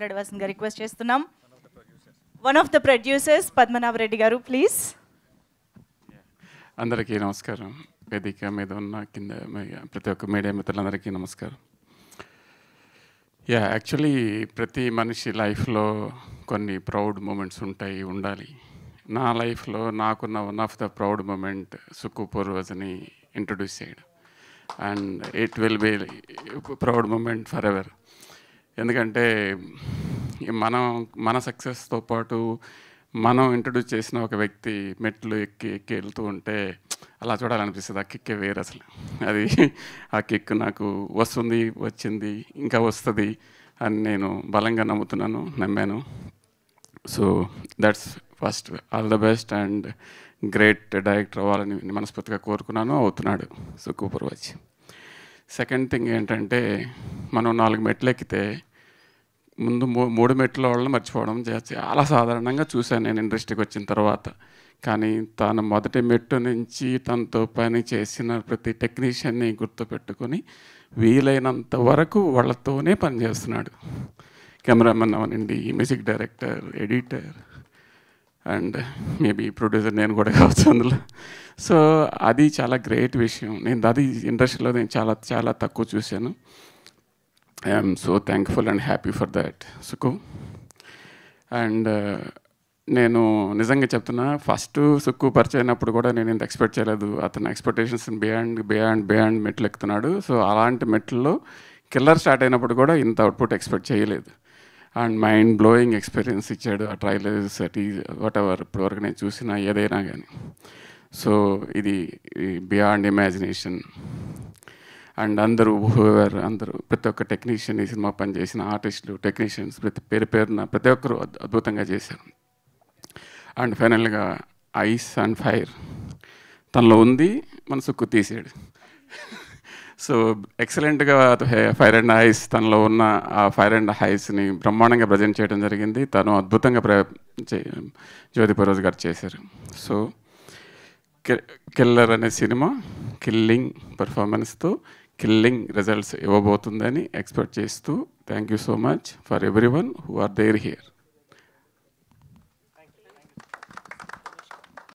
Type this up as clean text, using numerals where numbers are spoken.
మాట్లాడవలసిందిగా రిక్వెస్ట్ చేస్తున్నాం. One of the producers Padmanabha Reddy గారు ప్లీజ్. అందరికీ నమస్కారం. వేదిక మీద ఉన్న కింద ప్రతి ఒక్క మీడియా మిత్రులందరికీ నమస్కారం. యాక్చువల్లీ ప్రతి మనిషి లైఫ్లో కొన్ని ప్రౌడ్ మూమెంట్స్ ఉండాలి. నా లైఫ్లో నాకున్న one of the proud moment Sukku పూర్వజ్ని ఇంట్రొడ్యూస్ చేయడం. And it will be proud moment forever. ఎందుకంటే మన సక్సెస్తో పాటు మనం ఇంట్రొడ్యూస్ చేసిన ఒక వ్యక్తి మెట్లు ఎక్కి వెళ్తూ ఉంటే అలా చూడాలనిపిస్తుంది. ఆ కిక్కే వేరు అసలు. అది ఆ కిక్ నాకు వచ్చింది, ఇంకా వస్తుంది అని నేను బలంగా నమ్మాను. So that's first. All the best and great director అవ్వాలని మనస్ఫూర్తిగా కోరుకున్నాను. అవుతున్నాడు సుక్కు పూర్వజ్. సెకండ్ థింగ్ ఏంటంటే, మనం 4 మెట్లు ఎక్కితే ముందు 3 మెట్ల వాళ్ళని మర్చిపోవడం చాలా సాధారణంగా చూశాను నేను ఇండస్ట్రీకి వచ్చిన తర్వాత. కానీ తను మొదటి మెట్టు నుంచి తనతో పని చేసిన ప్రతి టెక్నీషియన్ని గుర్తుపెట్టుకొని వీలైనంత వరకు వాళ్ళతోనే పనిచేస్తున్నాడు. కెమెరామెన్ అవనండి, music director, editor and maybe producer నేను కూడా కావచ్చు అందులో. సో అది చాలా గ్రేట్ విషయం. అది ఇండస్ట్రీలో నేను చాలా చాలా తక్కువ చూశాను. I'm so thankful and happy for that Sukku. And నేను నిజంగా చెప్తున్నా, ఫస్ట్ సుక్కు పరిచయం అయినప్పుడు కూడా నేను ఇంత ఎక్స్పెక్ట్ చేయలేదు. అతను ఎక్స్పెక్టేషన్స్ బియాండ్ మెట్లు ఎక్కుతున్నాడు. సో అలాంటి మెట్లలో కిల్లర్ స్టార్ట్ అయినప్పుడు కూడా ఇంత అవుట్పుట్ ఎక్స్పెక్ట్ చేయలేదు. అండ్ మైండ్ బ్లోయింగ్ ఎక్స్పీరియన్స్ ఇచ్చాడు. ఆ ట్రైలర్స్ వాట్ ఎవర్ ఇప్పటివరకు నేను చూసిన ఏదైనా కానీ. సో ఇది బియాండ్ ఇమాజినేషన్. అండ్ అందరూ ప్రతి ఒక్క టెక్నీషియన్, ఈ సినిమా పనిచేసిన ఆర్టిస్టులు, టెక్నీషియన్స్ పేరున ప్రతి ఒక్కరు అద్భుతంగా చేశారు. అండ్ ఫైనల్గా ఐస్ అండ్ ఫైర్ తనలో ఉంది, మన సుక్కు తీసాడు. సో ఎక్సలెంట్గా ఫైర్ అండ్ ఐస్, తనలో ఉన్న ఆ ఫైర్ అండ్ ఐస్ని బ్రహ్మాండంగా ప్రజెంట్ చేయడం జరిగింది. తను అద్భుతంగా జ్యోతి పూర్వజ్ గారు చేశారు. సో కిల్లర్ అనే సినిమా కిల్లింగ్ పర్ఫార్మెన్స్తో కిల్లింగ్ రిజల్ట్స్ ఇవ్వబోతుందని ఎక్స్పెక్ట్ చేస్తూ, thank you so much for everyone who are there here.